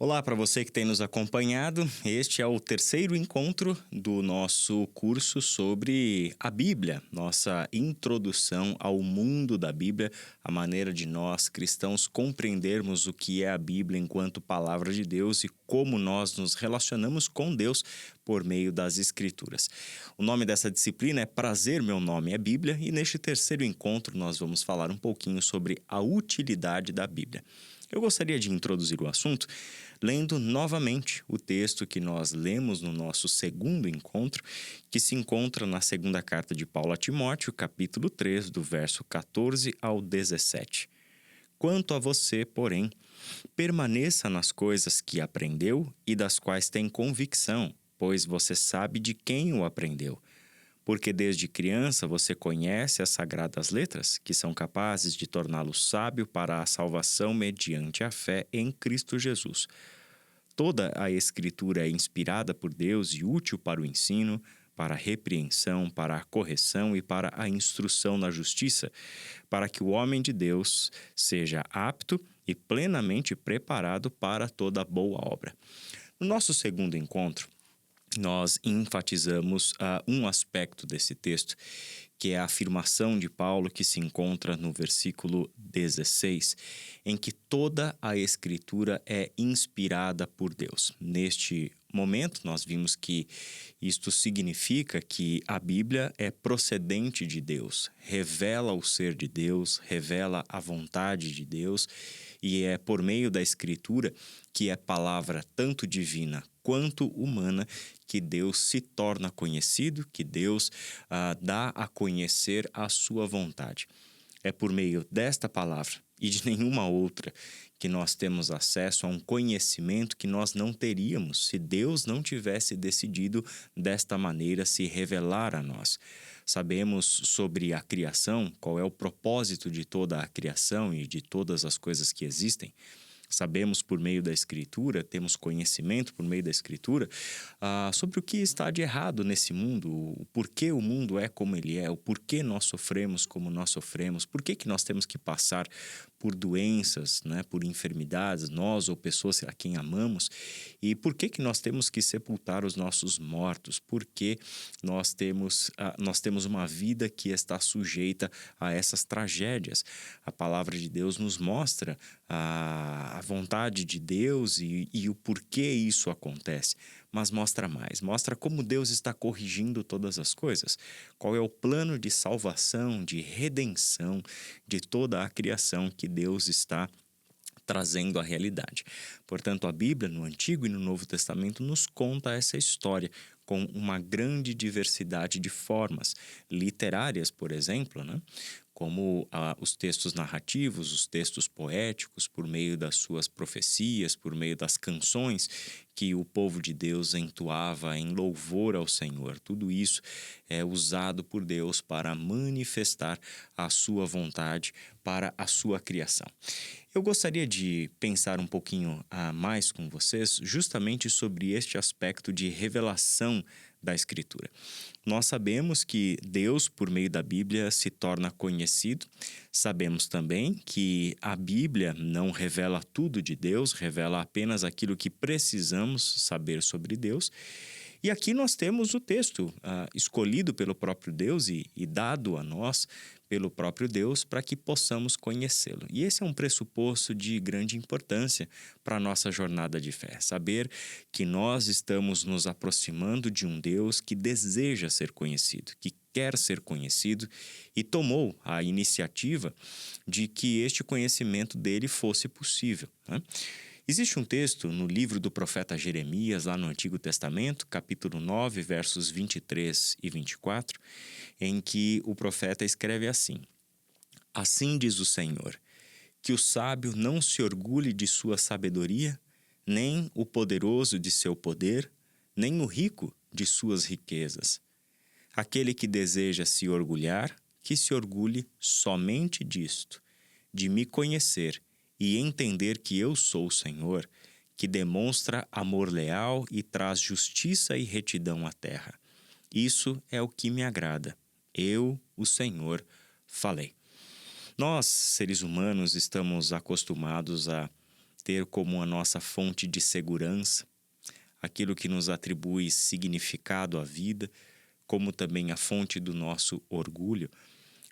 Olá para você que tem nos acompanhado. Este é o terceiro encontro do nosso curso sobre a Bíblia, nossa introdução ao mundo da Bíblia, a maneira de nós cristãos compreendermos o que é a Bíblia enquanto palavra de Deus e como nós nos relacionamos com Deus por meio das Escrituras. O nome dessa disciplina é Prazer, Meu Nome é Bíblia, e neste terceiro encontro nós vamos falar um pouquinho sobre a utilidade da Bíblia. Eu gostaria de introduzir o assunto lendo novamente o texto que nós lemos no nosso segundo encontro, que se encontra na segunda carta de Paulo a Timóteo, capítulo 3, do verso 14 ao 17. Quanto a você, porém, permaneça nas coisas que aprendeu e das quais tem convicção, pois você sabe de quem o aprendeu. Porque desde criança você conhece as sagradas letras, que são capazes de torná-lo sábio para a salvação mediante a fé em Cristo Jesus. Toda a Escritura é inspirada por Deus e útil para o ensino, para a repreensão, para a correção e para a instrução na justiça, para que o homem de Deus seja apto e plenamente preparado para toda boa obra. No nosso segundo encontro, nós enfatizamos um aspecto desse texto, que é a afirmação de Paulo que se encontra no versículo 16, em que toda a Escritura é inspirada por Deus. Neste momento, nós vimos que isto significa que a Bíblia é procedente de Deus, revela o ser de Deus, revela a vontade de Deus, e é por meio da Escritura, que é palavra tanto divina quanto humana, que Deus se torna conhecido, que Deus dá a conhecer a sua vontade. É por meio desta palavra e de nenhuma outra que nós temos acesso a um conhecimento que nós não teríamos se Deus não tivesse decidido desta maneira se revelar a nós. Sabemos sobre a criação, qual é o propósito de toda a criação e de todas as coisas que existem. Sabemos por meio da Escritura, temos conhecimento por meio da Escritura sobre o que está de errado nesse mundo, o porquê o mundo é como ele é, o porquê nós sofremos como nós sofremos, por que nós temos que passar por doenças, né, por enfermidades, nós ou pessoas a quem amamos, e por que nós temos que sepultar os nossos mortos, por que nós temos uma vida que está sujeita a essas tragédias. A palavra de Deus nos mostra a vontade de Deus e o porquê isso acontece, mas mostra mais, mostra como Deus está corrigindo todas as coisas, qual é o plano de salvação, de redenção de toda a criação que Deus está trazendo à realidade. Portanto, a Bíblia, no Antigo e no Novo Testamento, nos conta essa história com uma grande diversidade de formas literárias, por exemplo, né? Como os textos narrativos, os textos poéticos, por meio das suas profecias, por meio das canções que o povo de Deus entoava em louvor ao Senhor. Tudo isso é usado por Deus para manifestar a sua vontade para a sua criação. Eu gostaria de pensar um pouquinho mais com vocês justamente sobre este aspecto de revelação da Escritura. Nós sabemos que Deus, por meio da Bíblia, se torna conhecido. Sabemos também que a Bíblia não revela tudo de Deus, revela apenas aquilo que precisamos saber sobre Deus. E aqui nós temos o texto escolhido pelo próprio Deus e dado a nós pelo próprio Deus para que possamos conhecê-lo. E esse é um pressuposto de grande importância para a nossa jornada de fé. Saber que nós estamos nos aproximando de um Deus que deseja ser conhecido, que quer ser conhecido e tomou a iniciativa de que este conhecimento dele fosse possível, né? Existe um texto no livro do profeta Jeremias, lá no Antigo Testamento, capítulo 9, versos 23 e 24, em que o profeta escreve assim: Assim diz o Senhor, que o sábio não se orgulhe de sua sabedoria, nem o poderoso de seu poder, nem o rico de suas riquezas. Aquele que deseja se orgulhar, que se orgulhe somente disto, de me conhecer e entender que eu sou o Senhor, que demonstra amor leal e traz justiça e retidão à terra. Isso é o que me agrada. Eu, o Senhor, falei. Nós, seres humanos, estamos acostumados a ter como a nossa fonte de segurança, aquilo que nos atribui significado à vida, como também a fonte do nosso orgulho,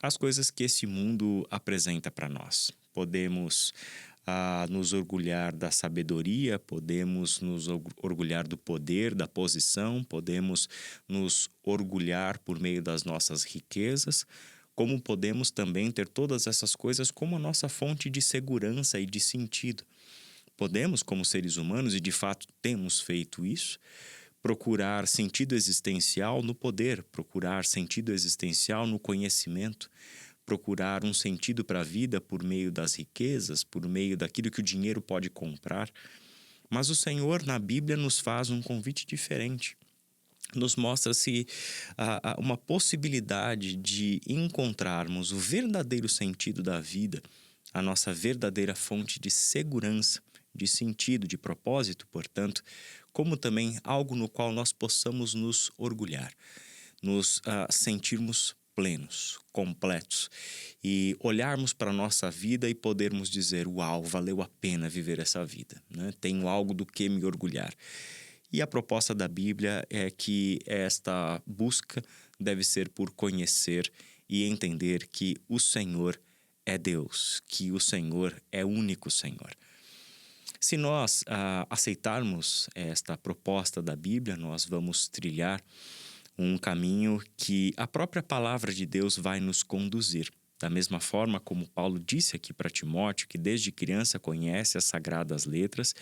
as coisas que esse mundo apresenta para nós. Podemos nos orgulhar da sabedoria, podemos nos orgulhar do poder, da posição, podemos nos orgulhar por meio das nossas riquezas, como podemos também ter todas essas coisas como a nossa fonte de segurança e de sentido. Podemos, como seres humanos, e de fato temos feito isso, procurar sentido existencial no poder, procurar sentido existencial no conhecimento, procurar um sentido para a vida por meio das riquezas, por meio daquilo que o dinheiro pode comprar. Mas o Senhor, na Bíblia, nos faz um convite diferente. Nos mostra-se uma possibilidade de encontrarmos o verdadeiro sentido da vida, a nossa verdadeira fonte de segurança, de sentido, de propósito, portanto, como também algo no qual nós possamos nos orgulhar, nos sentirmos plenos, completos e olharmos para a nossa vida e podermos dizer: uau, valeu a pena viver essa vida, né? Tenho algo do que me orgulhar. E a proposta da Bíblia é que esta busca deve ser por conhecer e entender que o Senhor é Deus, que o Senhor é o único Senhor. Se nós aceitarmos esta proposta da Bíblia, nós vamos trilhar um caminho que a própria palavra de Deus vai nos conduzir. Da mesma forma como Paulo disse aqui para Timóteo, que desde criança conhece as sagradas letras,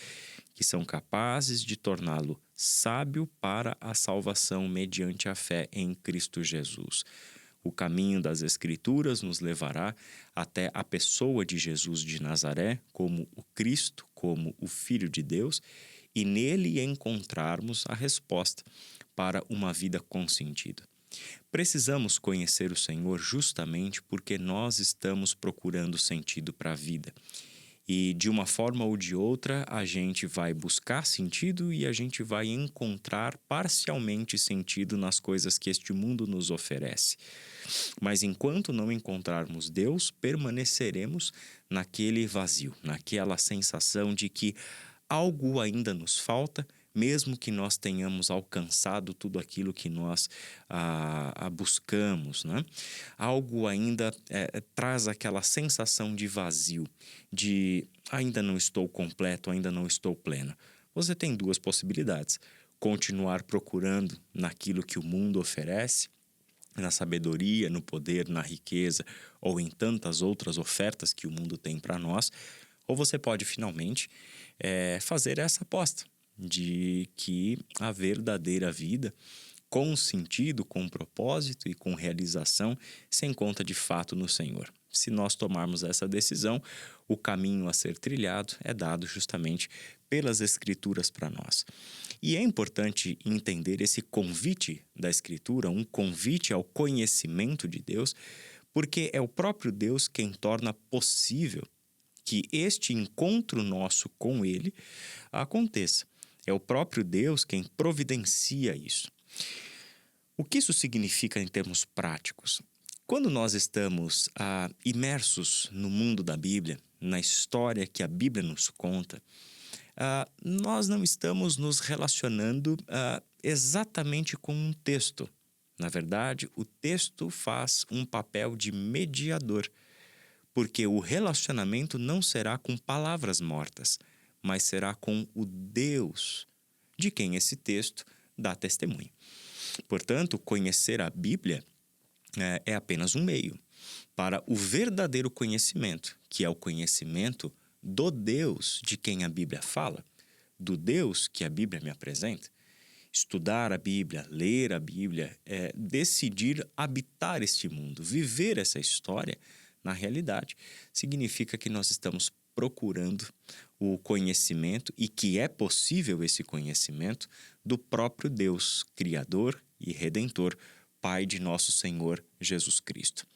que são capazes de torná-lo sábio para a salvação mediante a fé em Cristo Jesus. O caminho das Escrituras nos levará até a pessoa de Jesus de Nazaré, como o Cristo, como o Filho de Deus, e nele encontrarmos a resposta para uma vida com sentido. Precisamos conhecer o Senhor justamente porque nós estamos procurando sentido para a vida. E de uma forma ou de outra, a gente vai buscar sentido e a gente vai encontrar parcialmente sentido nas coisas que este mundo nos oferece. Mas enquanto não encontrarmos Deus, permaneceremos naquele vazio, naquela sensação de que algo ainda nos falta, mesmo que nós tenhamos alcançado tudo aquilo que nós buscamos, né? Algo ainda traz aquela sensação de vazio, de ainda não estou completo, ainda não estou pleno. Você tem duas possibilidades: continuar procurando naquilo que o mundo oferece, na sabedoria, no poder, na riqueza ou em tantas outras ofertas que o mundo tem para nós, ou você pode finalmente fazer essa aposta de que a verdadeira vida, com sentido, com propósito e com realização, se encontra de fato no Senhor. Se nós tomarmos essa decisão, o caminho a ser trilhado é dado justamente pelas Escrituras para nós. E é importante entender esse convite da Escritura, um convite ao conhecimento de Deus, porque é o próprio Deus quem torna possível que este encontro nosso com Ele aconteça. É o próprio Deus quem providencia isso. O que isso significa em termos práticos? Quando nós estamos imersos no mundo da Bíblia, na história que a Bíblia nos conta, nós não estamos nos relacionando exatamente com um texto. Na verdade, o texto faz um papel de mediador, porque o relacionamento não será com palavras mortas, mas será com o Deus de quem esse texto dá testemunho. Portanto, conhecer a Bíblia é apenas um meio para o verdadeiro conhecimento, que é o conhecimento do Deus de quem a Bíblia fala, do Deus que a Bíblia me apresenta. Estudar a Bíblia, ler a Bíblia, decidir habitar este mundo, viver essa história na realidade, significa que nós estamos procurando o conhecimento e que é possível esse conhecimento do próprio Deus, Criador e Redentor, Pai de nosso Senhor Jesus Cristo.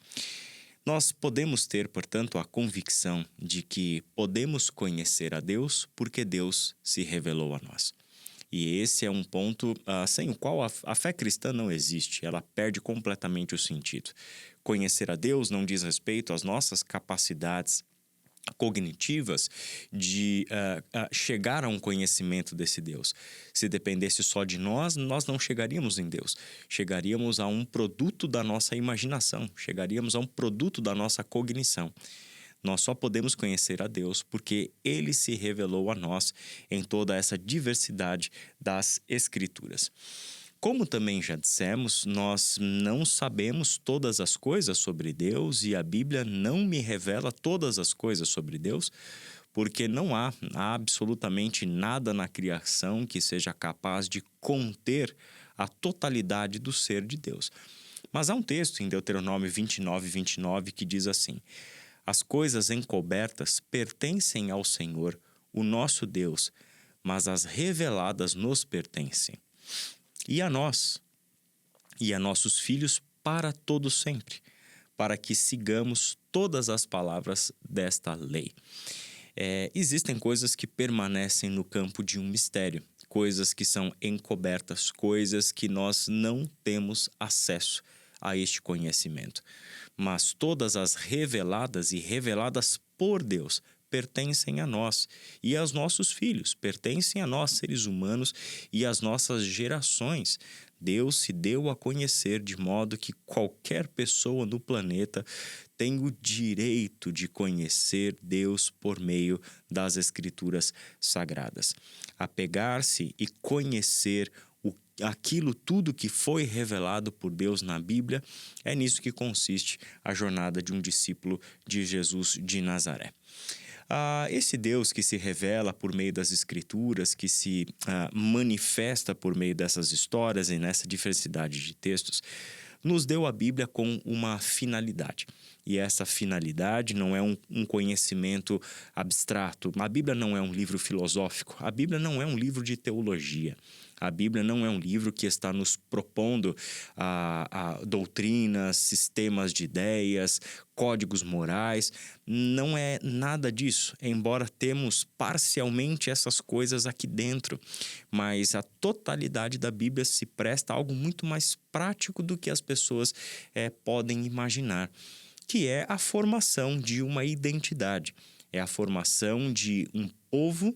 Nós podemos ter, portanto, a convicção de que podemos conhecer a Deus porque Deus se revelou a nós. E esse é um ponto sem o qual a fé cristã não existe, ela perde completamente o sentido. Conhecer a Deus não diz respeito às nossas capacidades cognitivas de chegar a um conhecimento desse Deus. Se dependesse só de nós, nós não chegaríamos em Deus. Chegaríamos a um produto da nossa imaginação, chegaríamos a um produto da nossa cognição. Nós só podemos conhecer a Deus porque Ele se revelou a nós em toda essa diversidade das Escrituras. Como também já dissemos, nós não sabemos todas as coisas sobre Deus e a Bíblia não me revela todas as coisas sobre Deus, porque não há absolutamente nada na criação que seja capaz de conter a totalidade do ser de Deus. Mas há um texto em Deuteronômio 29 que diz assim: as coisas encobertas pertencem ao Senhor, o nosso Deus, mas as reveladas nos pertencem. E a nós, e a nossos filhos para todo sempre, para que sigamos todas as palavras desta lei. Existem coisas que permanecem no campo de um mistério, coisas que são encobertas, coisas que nós não temos acesso a este conhecimento. Mas todas as reveladas e reveladas por Deus pertencem a nós e aos nossos filhos, pertencem a nós, seres humanos, e às nossas gerações. Deus se deu a conhecer de modo que qualquer pessoa no planeta tem o direito de conhecer Deus por meio das Escrituras Sagradas. Apegar-se e conhecer aquilo tudo que foi revelado por Deus na Bíblia, é nisso que consiste a jornada de um discípulo de Jesus de Nazaré. Esse Deus que se revela por meio das Escrituras, que se manifesta por meio dessas histórias e nessa diversidade de textos, nos deu a Bíblia com uma finalidade. E essa finalidade não é um conhecimento abstrato. A Bíblia não é um livro filosófico. A Bíblia não é um livro de teologia. A Bíblia não é um livro que está nos propondo doutrinas, sistemas de ideias, códigos morais. Não é nada disso, embora temos parcialmente essas coisas aqui dentro. Mas a totalidade da Bíblia se presta a algo muito mais prático do que as pessoas podem imaginar, que é a formação de uma identidade. É a formação de um povo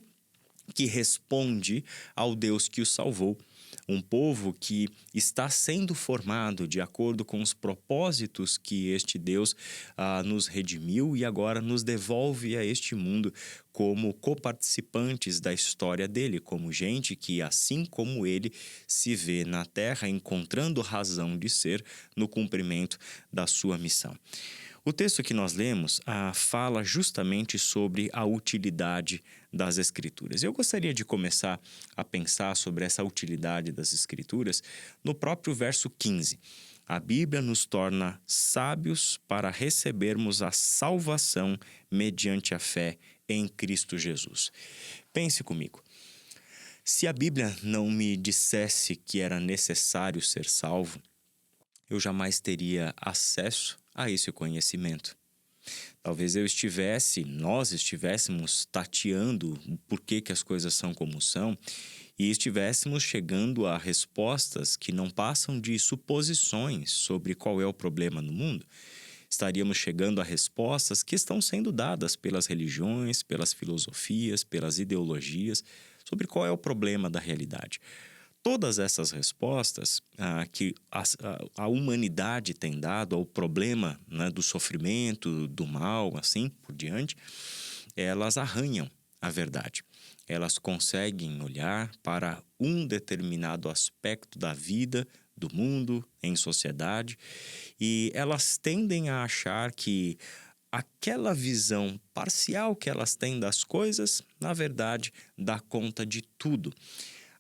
que responde ao Deus que o salvou. Um povo que está sendo formado de acordo com os propósitos que este Deus nos redimiu e agora nos devolve a este mundo como coparticipantes da história dele, como gente que, assim como ele, se vê na terra encontrando razão de ser no cumprimento da sua missão. O texto que nós lemos fala justamente sobre a utilidade das Escrituras. Eu gostaria de começar a pensar sobre essa utilidade das Escrituras no próprio verso 15. A Bíblia nos torna sábios para recebermos a salvação mediante a fé em Cristo Jesus. Pense comigo. Se a Bíblia não me dissesse que era necessário ser salvo, eu jamais teria acesso a esse conhecimento. Talvez nós estivéssemos tateando por que as coisas são como são e estivéssemos chegando a respostas que não passam de suposições sobre qual é o problema no mundo. Estaríamos chegando a respostas que estão sendo dadas pelas religiões, pelas filosofias, pelas ideologias, sobre qual é o problema da realidade. Todas essas respostas que a humanidade tem dado ao problema, né, do sofrimento, do mal, assim por diante, elas arranham a verdade. Elas conseguem olhar para um determinado aspecto da vida, do mundo, em sociedade, e elas tendem a achar que aquela visão parcial que elas têm das coisas, na verdade, dá conta de tudo.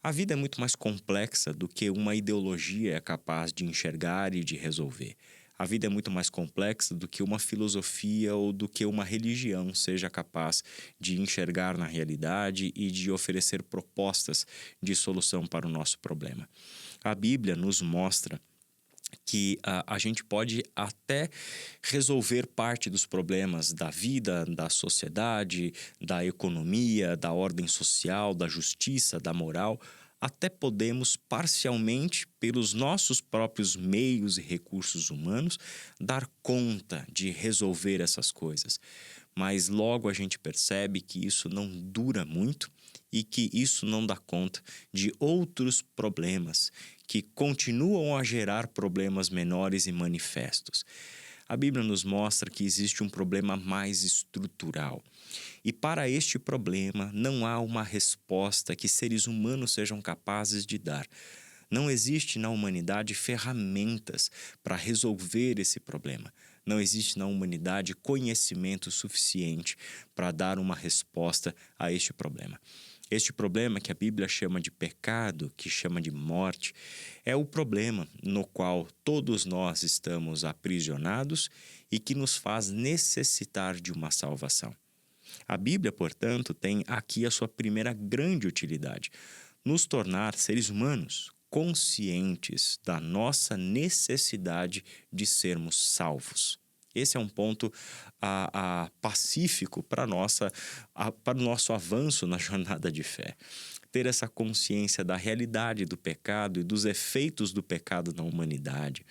A vida é muito mais complexa do que uma ideologia é capaz de enxergar e de resolver. A vida é muito mais complexa do que uma filosofia ou do que uma religião seja capaz de enxergar na realidade e de oferecer propostas de solução para o nosso problema. A Bíblia nos mostra que a gente pode até resolver parte dos problemas da vida, da sociedade, da economia, da ordem social, da justiça, da moral. Até podemos parcialmente, pelos nossos próprios meios e recursos humanos, dar conta de resolver essas coisas. mas logo a gente percebe que isso não dura muito e que isso não dá conta de outros problemas que continuam a gerar problemas menores e manifestos. A Bíblia nos mostra que existe um problema mais estrutural. E para este problema não há uma resposta que seres humanos sejam capazes de dar. Não existe na humanidade ferramentas para resolver esse problema. Não existe na humanidade conhecimento suficiente para dar uma resposta a este problema. Este problema que a Bíblia chama de pecado, que chama de morte, é o problema no qual todos nós estamos aprisionados e que nos faz necessitar de uma salvação. A Bíblia, portanto, tem aqui a sua primeira grande utilidade: nos tornar seres humanos conscientes da nossa necessidade de sermos salvos. Esse é um ponto pacífico para o nosso avanço na jornada de fé. Ter essa consciência da realidade do pecado e dos efeitos do pecado na humanidade.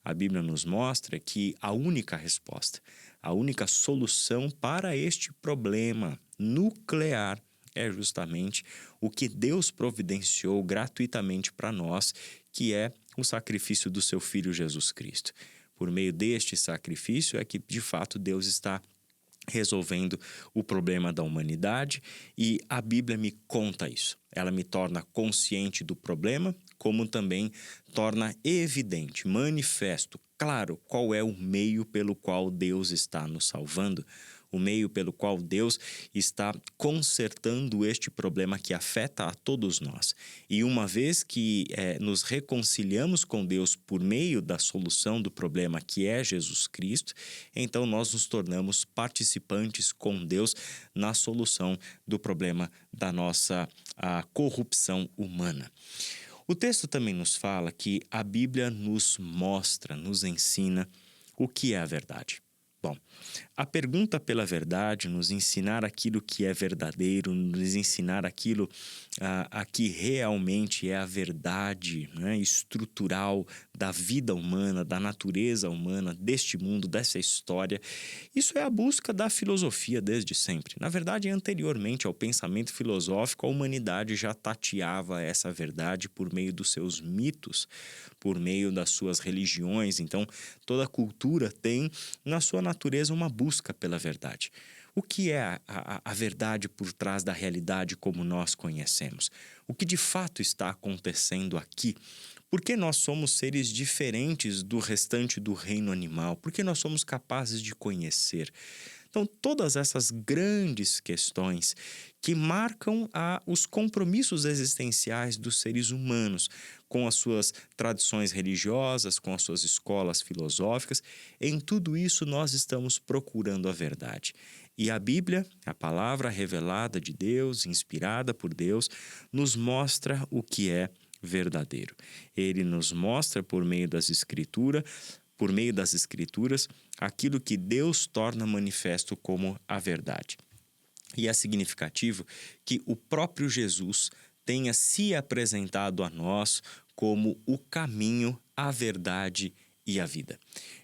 A Bíblia nos mostra que a única resposta, a única solução para este problema nuclear é justamente o que Deus providenciou gratuitamente para nós, que é o sacrifício do seu Filho Jesus Cristo. Por meio deste sacrifício é que, de fato, Deus está resolvendo o problema da humanidade e a Bíblia me conta isso. Ela me torna consciente do problema, como também torna evidente, manifesto, claro, qual é o meio pelo qual Deus está nos salvando, o meio pelo qual Deus está consertando este problema que afeta a todos nós. E uma vez que nos reconciliamos com Deus por meio da solução do problema que é Jesus Cristo, então nós nos tornamos participantes com Deus na solução do problema da nossa corrupção humana. O texto também nos fala que a Bíblia nos mostra, nos ensina o que é a verdade. Bom, a pergunta pela verdade, nos ensinar aquilo que é verdadeiro, nos ensinar aquilo a que realmente é a verdade, né, estrutural da vida humana, da natureza humana, deste mundo, dessa história. Isso é a busca da filosofia desde sempre. Na verdade, anteriormente ao pensamento filosófico, a humanidade já tateava essa verdade por meio dos seus mitos, por meio das suas religiões. Então, toda cultura tem na sua natureza uma busca pela verdade. O que é a verdade por trás da realidade como nós conhecemos? O que de fato está acontecendo aqui? Por que nós somos seres diferentes do restante do reino animal? Por que nós somos capazes de conhecer? Então, todas essas grandes questões que marcam os compromissos existenciais dos seres humanos com as suas tradições religiosas, com as suas escolas filosóficas, em tudo isso nós estamos procurando a verdade. E a Bíblia, a palavra revelada de Deus, inspirada por Deus, nos mostra o que é verdadeiro. Ele nos mostra por meio das Escrituras, aquilo que Deus torna manifesto como a verdade. E é significativo que o próprio Jesus tenha se apresentado a nós como o caminho, a verdade e a vida.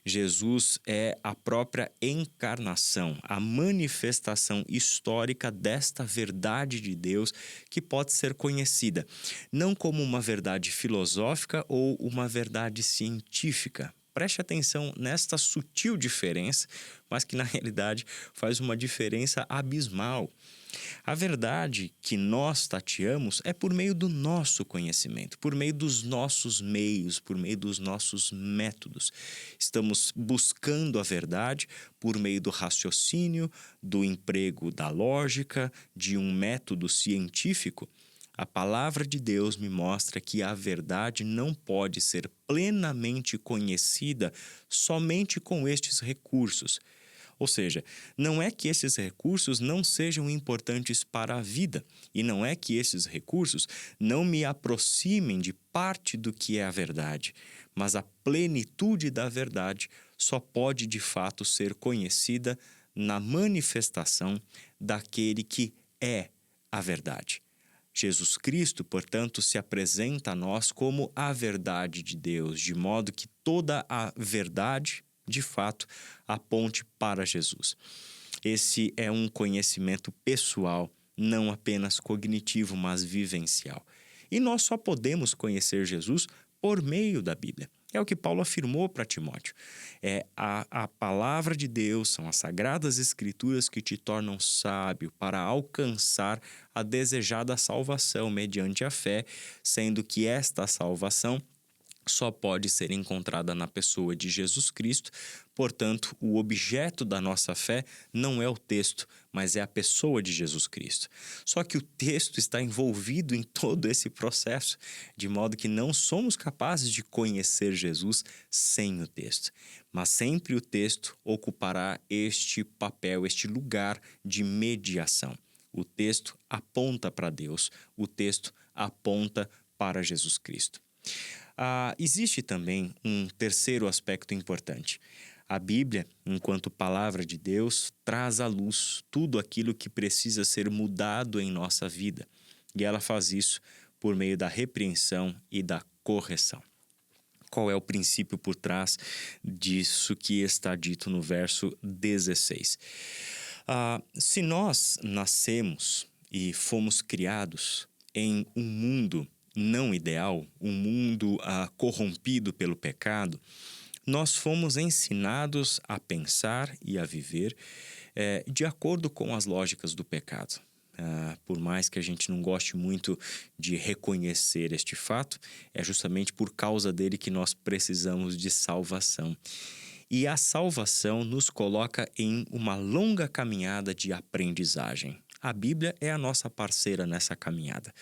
Jesus é a própria encarnação, a manifestação histórica desta verdade de Deus que pode ser conhecida não como uma verdade filosófica ou uma verdade científica. Preste atenção nesta sutil diferença, mas que na realidade faz uma diferença abismal. A verdade que nós tateamos é por meio do nosso conhecimento, por meio dos nossos meios, por meio dos nossos métodos. Estamos buscando a verdade por meio do raciocínio, do emprego da lógica, de um método científico. A palavra de Deus me mostra que a verdade não pode ser plenamente conhecida somente com estes recursos. Ou seja, não é que esses recursos não sejam importantes para a vida, e não é que esses recursos não me aproximem de parte do que é a verdade, mas a plenitude da verdade só pode de fato ser conhecida na manifestação daquele que é a verdade. Jesus Cristo, portanto, se apresenta a nós como a verdade de Deus, de modo que toda a verdade, de fato, aponte para Jesus. Esse é um conhecimento pessoal, não apenas cognitivo, mas vivencial. E nós só podemos conhecer Jesus por meio da Bíblia. É o que Paulo afirmou para Timóteo. É a palavra de Deus, são as sagradas escrituras que te tornam sábio para alcançar a desejada salvação mediante a fé, sendo que esta salvação só pode ser encontrada na pessoa de Jesus Cristo. Portanto, o objeto da nossa fé não é o texto, mas é a pessoa de Jesus Cristo. Só que o texto está envolvido em todo esse processo, de modo que não somos capazes de conhecer Jesus sem o texto. Mas sempre o texto ocupará este papel, este lugar de mediação. O texto aponta para Deus, o texto aponta para Jesus Cristo. Existe também um terceiro aspecto importante. A Bíblia, enquanto palavra de Deus, traz à luz tudo aquilo que precisa ser mudado em nossa vida. E ela faz isso por meio da repreensão e da correção. Qual é o princípio por trás disso que está dito no verso 16? Se nós nascemos e fomos criados em um mundo não ideal, um mundo corrompido pelo pecado, nós fomos ensinados a pensar e a viver de acordo com as lógicas do pecado. Por mais que a gente não goste muito de reconhecer este fato, é justamente por causa dele que nós precisamos de salvação. E a salvação nos coloca em uma longa caminhada de aprendizagem. A Bíblia é a nossa parceira nessa caminhada.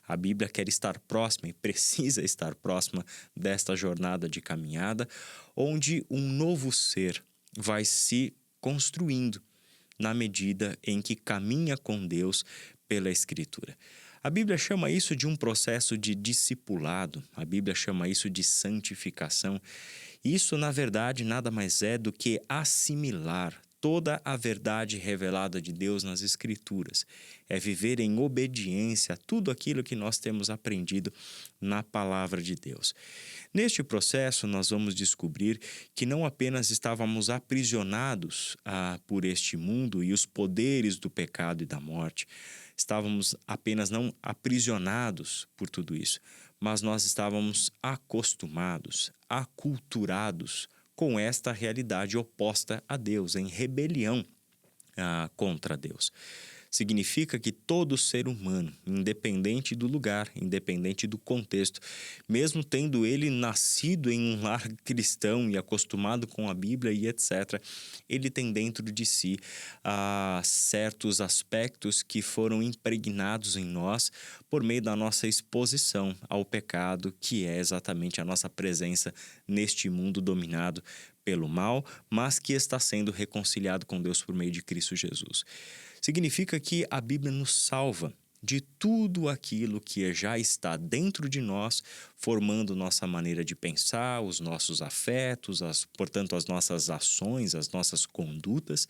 A Bíblia quer estar próxima e precisa estar próxima desta jornada de caminhada, onde um novo ser vai se construindo na medida em que caminha com Deus pela Escritura. A Bíblia chama isso de um processo de discipulado, a Bíblia chama isso de santificação. Isso, na verdade, nada mais é do que assimilar toda a verdade revelada de Deus nas Escrituras. É viver em obediência a tudo aquilo que nós temos aprendido na palavra de Deus. Neste processo, nós vamos descobrir que não apenas estávamos aprisionados por este mundo e os poderes do pecado e da morte, estávamos apenas não aprisionados por tudo isso, mas nós estávamos acostumados, aculturados com esta realidade oposta a Deus, em rebelião contra Deus. Significa que todo ser humano, independente do lugar, independente do contexto, mesmo tendo ele nascido em um lar cristão e acostumado com a Bíblia e etc., ele tem dentro de si certos aspectos que foram impregnados em nós por meio da nossa exposição ao pecado, que é exatamente a nossa presença neste mundo dominado pelo mal, mas que está sendo reconciliado com Deus por meio de Cristo Jesus. Significa que a Bíblia nos salva de tudo aquilo que já está dentro de nós, formando nossa maneira de pensar, os nossos afetos, portanto, as nossas ações, as nossas condutas,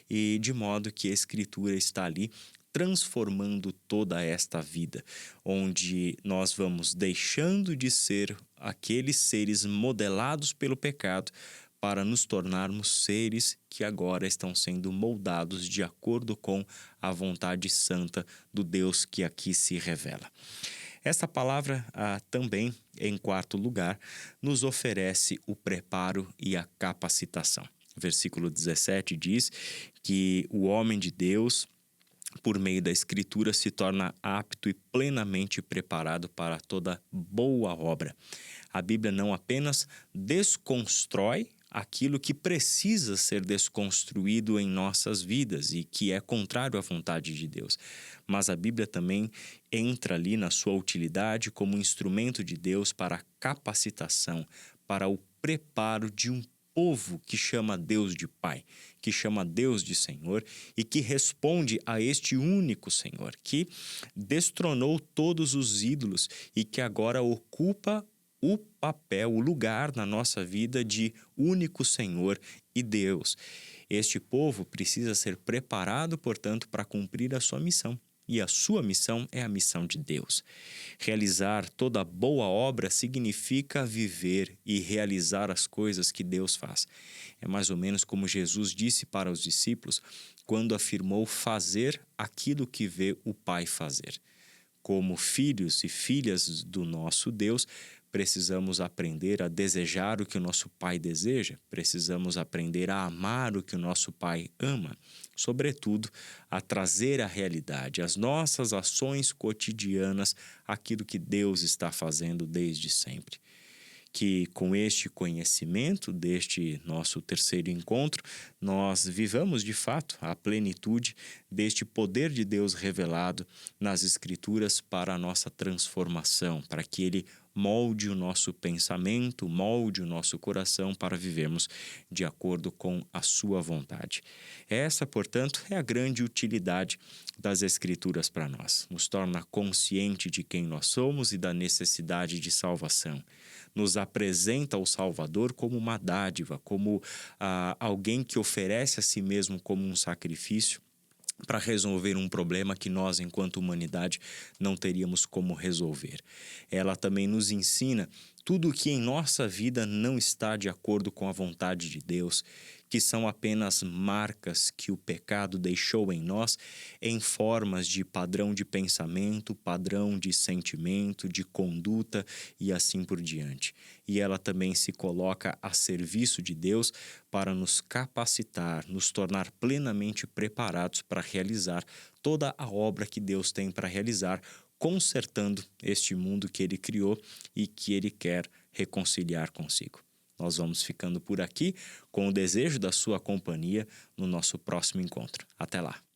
e de modo que a Escritura está ali transformando toda esta vida, onde nós vamos deixando de ser aqueles seres modelados pelo pecado para nos tornarmos seres que agora estão sendo moldados de acordo com a vontade santa do Deus que aqui se revela. Esta palavra também, em quarto lugar, nos oferece o preparo e a capacitação. Versículo 17 diz que o homem de Deus, por meio da Escritura, se torna apto e plenamente preparado para toda boa obra. A Bíblia não apenas desconstrói aquilo que precisa ser desconstruído em nossas vidas e que é contrário à vontade de Deus. Mas a Bíblia também entra ali na sua utilidade como instrumento de Deus para a capacitação, para o preparo de um povo que chama Deus de Pai, que chama Deus de Senhor e que responde a este único Senhor, que destronou todos os ídolos e que agora ocupa o papel, o lugar na nossa vida de único Senhor e Deus. Este povo precisa ser preparado, portanto, para cumprir a sua missão e a sua missão é a missão de Deus. Realizar toda boa obra significa viver e realizar as coisas que Deus faz. É mais ou menos como Jesus disse para os discípulos quando afirmou fazer aquilo que vê o Pai fazer. Como filhos e filhas do nosso Deus, precisamos aprender a desejar o que o nosso Pai deseja, precisamos aprender a amar o que o nosso Pai ama, sobretudo, a trazer à realidade as nossas ações cotidianas, aquilo que Deus está fazendo desde sempre. Que com este conhecimento deste nosso terceiro encontro, nós vivamos de fato a plenitude deste poder de Deus revelado nas Escrituras para a nossa transformação, para que Ele molde o nosso pensamento, molde o nosso coração para vivermos de acordo com a sua vontade. Essa, portanto, é a grande utilidade das Escrituras para nós. Nos torna consciente de quem nós somos e da necessidade de salvação. Nos apresenta o Salvador como uma dádiva, como alguém que oferece a si mesmo como um sacrifício para resolver um problema que nós, enquanto humanidade, não teríamos como resolver. Ela também nos ensina tudo o que em nossa vida não está de acordo com a vontade de Deus, que são apenas marcas que o pecado deixou em nós em formas de padrão de pensamento, padrão de sentimento, de conduta e assim por diante. E ela também se coloca a serviço de Deus para nos capacitar, nos tornar plenamente preparados para realizar toda a obra que Deus tem para realizar, consertando este mundo que Ele criou e que Ele quer reconciliar consigo. Nós vamos ficando por aqui com o desejo da sua companhia no nosso próximo encontro. Até lá!